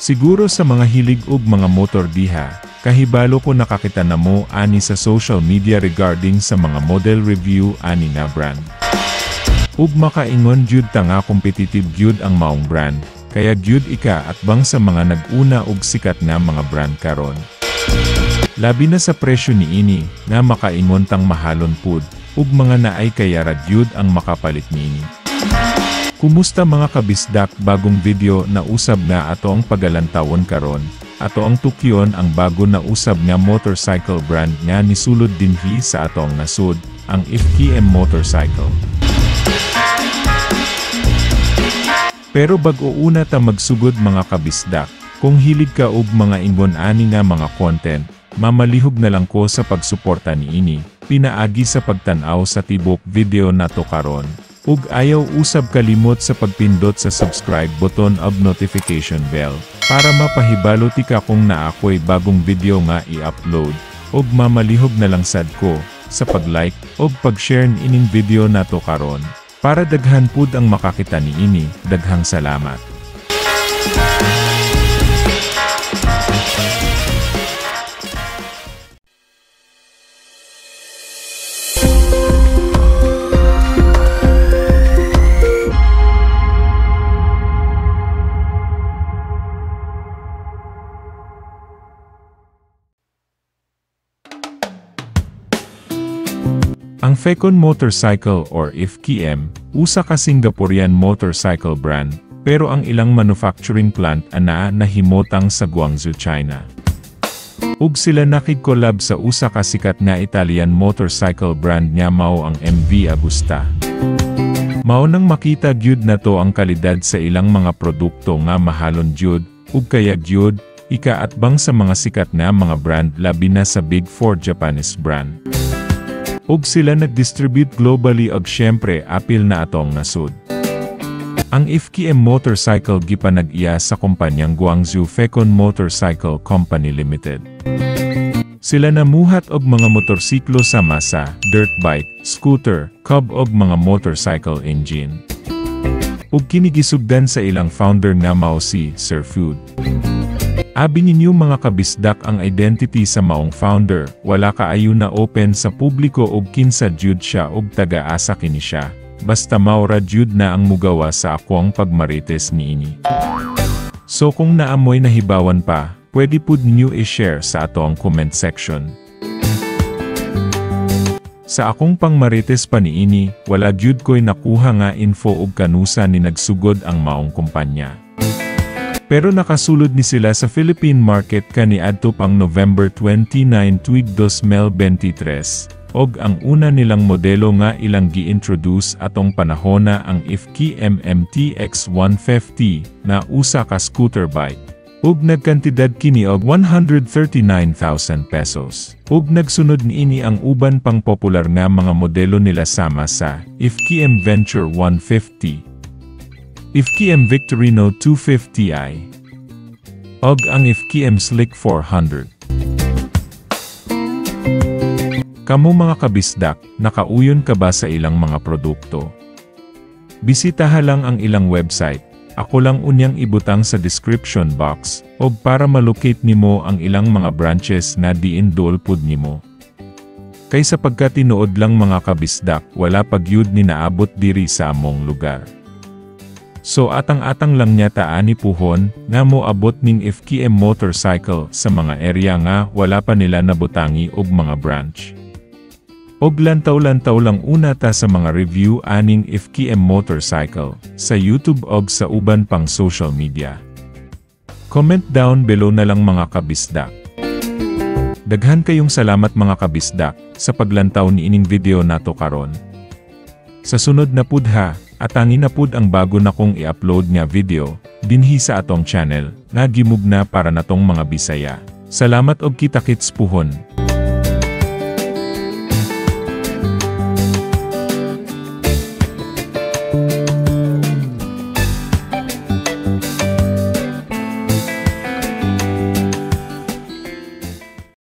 Siguro sa mga hilig ug mga motor diha, kahibalo ko nakakita na mo ani sa social media regarding sa mga model review ani na brand. Ug makaingon jud ta nga competitive jud ang maong brand, kaya jud ika at bang sa mga nag-una ug sikat nga mga brand karon. Labi na sa presyo niini, nga makaingon tang mahalon pud, ug mga naay kaya ra jud ang makapalit niini. Kumusta mga kabisdak, bagong video na usab na ato ang pagalantawon karon, ato ang tukyon ang bago na usab nga motorcycle brand nga nisulod dinhi sa atong nasud, ang FKM motorcycle. Pero bago una ta magsugod mga kabisdak, kung hilig ka og mga ingon ani nga mga content, mamalihog na lang ko sa pagsuporta niini, pinaagi sa pagtan-aw sa tibok video nato karon. Ug ayaw usab kalimot sa pagpindot sa subscribe button of notification bell, para mapahibalo tika kung naakoy bagong video nga i-upload, ug mamalihog na lang sad ko, sa pag-like, ug pag-share ining video nato karon. Para daghan pud ang makakita niini, daghang salamat. Ang Fecon Motorcycle or FKM, usa ka Singaporean motorcycle brand, pero ang ilang manufacturing plant ana nahimotang sa Guangzhou, China. Ug sila nakig-collab sa usa ka sikat nga Italian motorcycle brand nga mao ang MV Agusta. Mao nang makita gyud nato ang kalidad sa ilang mga produkto nga mahalon gyud, ug kaya gyud ika-atbang sa mga sikat nga mga brand labi na sa Big 4 Japanese brand. Ug sila nag-distribute globally ug syempre apil na atong nasud. Ang FKM motorcycle gipanag-iya sa kumpanyang Guangzhou Fecon Motorcycle Company Limited. Sila namuhat og mga motorsiklo sama sa dirt bike, scooter, cub og mga motorcycle engine. Ug kini gisugdan sa ilang founder nga mao si Sir Food. Abi ninyo mga kabisdak ang identity sa maong founder, wala kaayo na open sa publiko og kinsa jud siya og taga-asa kini siya, basta maura jud na ang mugawa sa akong pagmarites niini. So kung naamoy nahibawan pa, pwede pud ninyo i-share sa atong comment section. Sa akong pangmarites pa niini, wala jud ko'y nakuha nga info og kanusa ni nagsugod ang maong kumpanya. Pero nakasulod ni sila sa Philippine market kaniadto pang November 29, 2023, og ang una nilang modelo nga ilang gi-introduce atong panahona ang FKM MTX 150 na usa ka scooter bike. Ug nagkantidad kini og 139,000 pesos. Ug nagsunod niini ang uban pang popular nga mga modelo nila sama sa FKM Venture 150, FKM Victorino 250i, og ang FKM Slick 400. Kamu mga kabisdak, nakauyon ka ba sa ilang mga produkto? Bisitaha lang ang ilang website, ako lang unyang ibutang sa description box, og para malocate nimo ang ilang mga branches na diindol pud nimo. Kaysa pagkatinuod lang mga kabisdak, wala pagyud ni naabot diri sa among lugar. So atang-atang lang niya taani puhon, nga mo abot ning FKM motorcycle sa mga area nga wala pa nila nabutangi og mga branch. Og lantaw-lantaw lang una ta sa mga review aning FKM motorcycle, sa YouTube og sa uban pang social media. Comment down below na lang mga kabisdak. Daghan kayong salamat mga kabisdak, sa paglantaw ni ining video nato karon. Sa sunod na pud ha, atangin na pud ang bago na kong i-upload nga video, dinhi sa atong channel, nga gimugna para natong mga Bisaya. Salamat og kita-kits puhon.